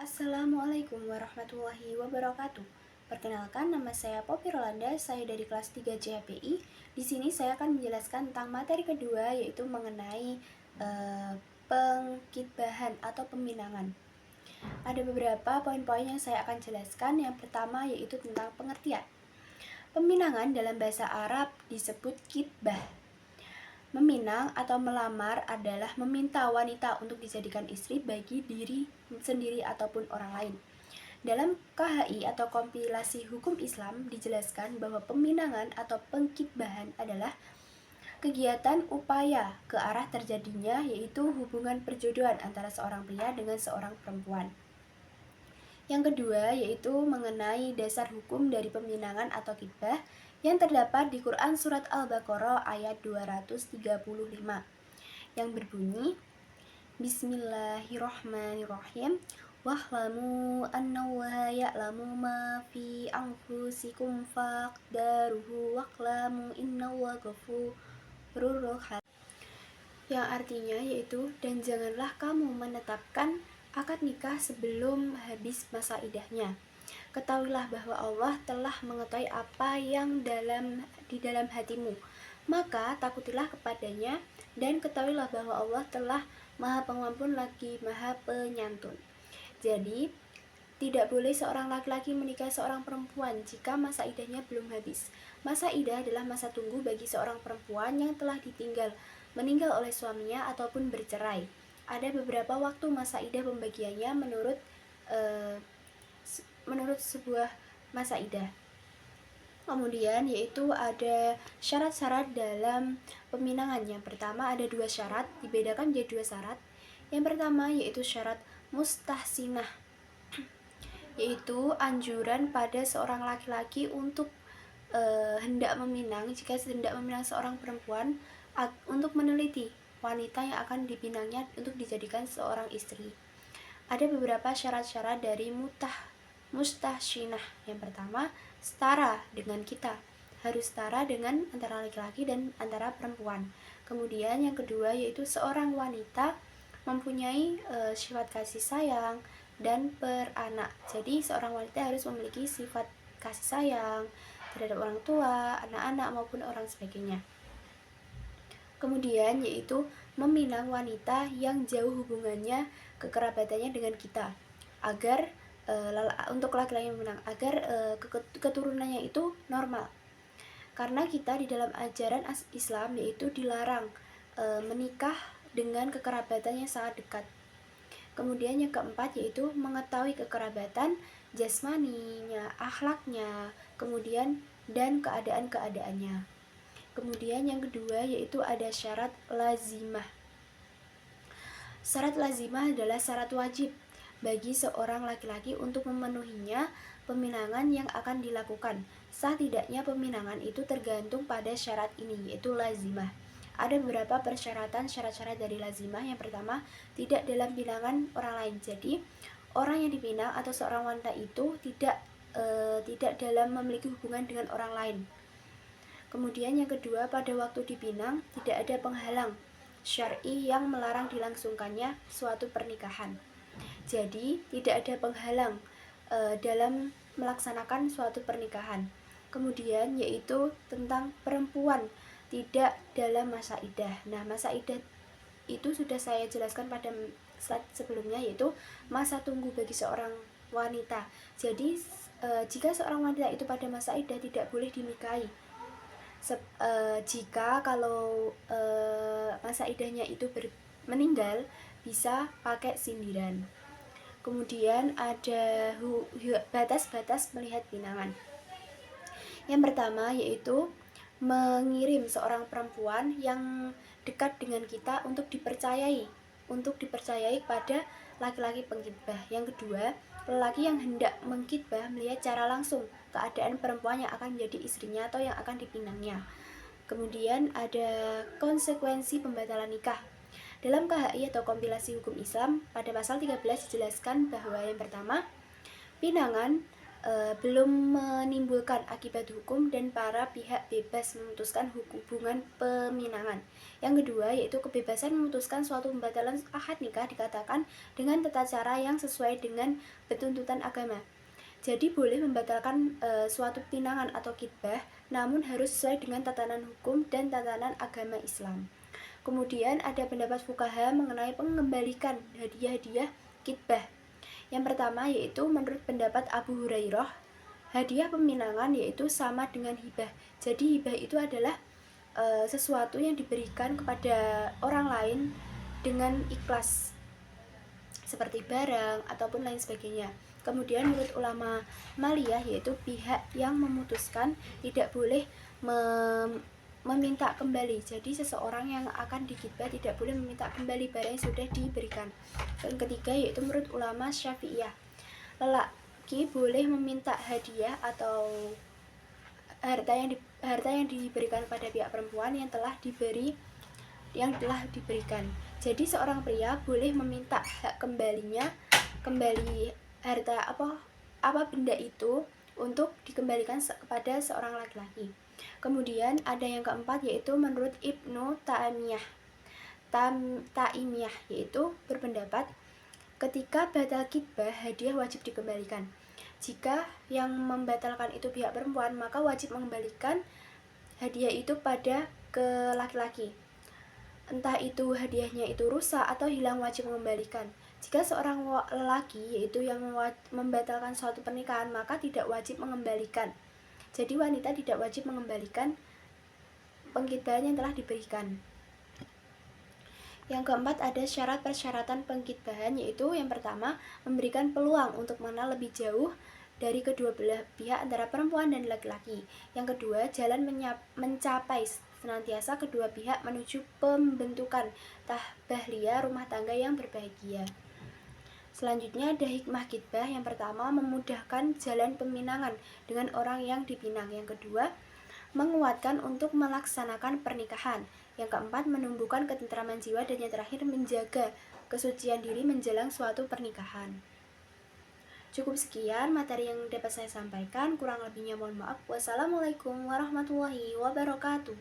Assalamualaikum warahmatullahi wabarakatuh. Perkenalkan, nama saya Poppy Rolanda, saya dari kelas 3 JHPI. Di sini saya akan menjelaskan tentang materi kedua, yaitu mengenai pengkitbahan atau peminangan. Ada beberapa poin-poin yang saya akan jelaskan. Yang pertama yaitu tentang pengertian. Peminangan dalam bahasa Arab disebut kitbah. Meminang atau melamar adalah meminta wanita untuk dijadikan istri bagi diri sendiri ataupun orang lain. Dalam KHI atau kompilasi hukum Islam dijelaskan bahwa peminangan atau pengkitbahan adalah kegiatan upaya ke arah terjadinya yaitu hubungan perjodohan antara seorang pria dengan seorang perempuan. Yang kedua yaitu mengenai dasar hukum dari peminangan atau kitbah yang terdapat di Quran Surat Al-Baqarah ayat 235 yang berbunyi, Bismillahirrahmanirrahim, Wahlamu annallaha ya'lamu ma fi anfusikum faqdaruhu waklamu innallaha ghafurur rahim, yang artinya yaitu, dan janganlah kamu menetapkan akad nikah sebelum habis masa idahnya. Ketahuilah bahwa Allah telah mengetahui apa yang di dalam hatimu, maka takutilah kepadanya, dan ketahuilah bahwa Allah telah Maha Pengampun lagi Maha Penyantun. Jadi, tidak boleh seorang laki-laki menikahi seorang perempuan jika masa idahnya belum habis. Masa idah adalah masa tunggu bagi seorang perempuan yang telah meninggal oleh suaminya ataupun bercerai. Ada beberapa waktu masa idah pembagiannya menurut sebuah masa idah. Kemudian yaitu ada syarat-syarat dalam peminangan. Yang pertama ada 2 syarat, dibedakan menjadi 2 syarat. Yang pertama yaitu syarat mustahsinah, yaitu anjuran pada seorang laki-laki untuk hendak meminang, jika hendak meminang seorang perempuan, untuk meneliti wanita yang akan dipinangnya untuk dijadikan seorang istri. Ada beberapa syarat-syarat dari mustahsinah. Yang pertama, setara dengan kita, harus setara dengan antara laki-laki dan antara perempuan. Kemudian yang kedua yaitu seorang wanita mempunyai sifat kasih sayang dan beranak. Jadi seorang wanita harus memiliki sifat kasih sayang terhadap orang tua, anak-anak maupun orang sebagainya. Kemudian yaitu meminang wanita yang jauh hubungannya kekerabatannya dengan kita, agar untuk laki-laki yang meminang agar keturunannya itu normal. Karena kita di dalam ajaran Islam yaitu dilarang menikah dengan kekerabatan yang sangat dekat. Kemudian yang keempat yaitu mengetahui kekerabatan jasmaninya, akhlaknya, kemudian dan keadaan-keadaannya. Kemudian yang kedua yaitu ada syarat lazimah. Syarat lazimah adalah syarat wajib bagi seorang laki-laki untuk memenuhinya peminangan yang akan dilakukan. Sah tidaknya peminangan itu tergantung pada syarat ini, yaitu lazimah. Ada beberapa persyaratan syarat-syarat dari lazimah. Yang pertama, tidak dalam pinangan orang lain. Jadi, orang yang dipinang atau seorang wanita itu tidak dalam memiliki hubungan dengan orang lain. Kemudian yang kedua, pada waktu dipinang tidak ada penghalang syar'i yang melarang dilangsungkannya suatu pernikahan. Jadi tidak ada penghalang dalam melaksanakan suatu pernikahan. Kemudian yaitu tentang perempuan tidak dalam masa idah. Nah, masa idah itu sudah saya jelaskan pada slide sebelumnya, yaitu masa tunggu bagi seorang wanita. Jadi jika seorang wanita itu pada masa idah tidak boleh dinikahi. Jika kalau masa idahnya itu meninggal, bisa pakai sindiran. Kemudian ada batas-batas melihat pinangan. Yang pertama yaitu mengirim seorang perempuan yang dekat dengan kita untuk dipercayai pada laki-laki pengkitbah. Yang kedua, lelaki yang hendak mengkitbah melihat secara langsung keadaan perempuan yang akan menjadi istrinya atau yang akan dipinangnya. Kemudian ada konsekuensi pembatalan nikah. Dalam KHI atau kompilasi hukum Islam pada pasal 13 dijelaskan bahwa yang pertama, pinangan belum menimbulkan akibat hukum dan para pihak bebas memutuskan hubungan peminangan. Yang kedua yaitu kebebasan memutuskan suatu pembatalan akad nikah dikatakan dengan tata cara yang sesuai dengan tuntutan agama. Jadi boleh membatalkan suatu pinangan atau khitbah, namun harus sesuai dengan tatanan hukum dan tatanan agama Islam. Kemudian ada pendapat fuqaha mengenai mengembalikan hadiah-hadiah khitbah. Yang pertama yaitu menurut pendapat Abu Hurairah, hadiah peminangan yaitu sama dengan hibah. Jadi hibah itu adalah sesuatu yang diberikan kepada orang lain dengan ikhlas, seperti barang ataupun lain sebagainya. Kemudian menurut ulama Maliyah yaitu pihak yang memutuskan tidak boleh meminta kembali. Jadi seseorang yang akan dikhitbah tidak boleh meminta kembali barang yang sudah diberikan. Yang ketiga yaitu menurut ulama Syafi'iyah, lelaki boleh meminta hadiah atau harta yang diberikan pada pihak perempuan yang telah diberikan. Jadi seorang pria boleh meminta hak kembali harta apa benda itu untuk dikembalikan kepada seorang laki-laki. Kemudian ada yang keempat yaitu menurut Ibnu Taimiyah yaitu berpendapat ketika batal khitbah hadiah wajib dikembalikan. Jika yang membatalkan itu pihak perempuan, maka wajib mengembalikan hadiah itu pada ke laki-laki. Entah itu hadiahnya itu rusak atau hilang, wajib mengembalikan. Jika seorang lelaki yaitu yang membatalkan suatu pernikahan, maka tidak wajib mengembalikan. Jadi wanita tidak wajib mengembalikan pengkhitbahan yang telah diberikan. Yang keempat ada syarat persyaratan pengkhitbahan, yaitu yang pertama memberikan peluang untuk mengenal lebih jauh dari kedua belah pihak antara perempuan dan laki-laki. Yang kedua, jalan mencapai senantiasa kedua pihak menuju pembentukan tahbahliyah rumah tangga yang berbahagia. Selanjutnya ada hikmah khitbah. Yang pertama, memudahkan jalan peminangan dengan orang yang dipinang. Yang kedua, menguatkan untuk melaksanakan pernikahan. Yang keempat, menumbuhkan ketentraman jiwa. Dan yang terakhir, menjaga kesucian diri menjelang suatu pernikahan. Cukup sekian materi yang dapat saya sampaikan, kurang lebihnya mohon maaf. Wassalamualaikum warahmatullahi wabarakatuh.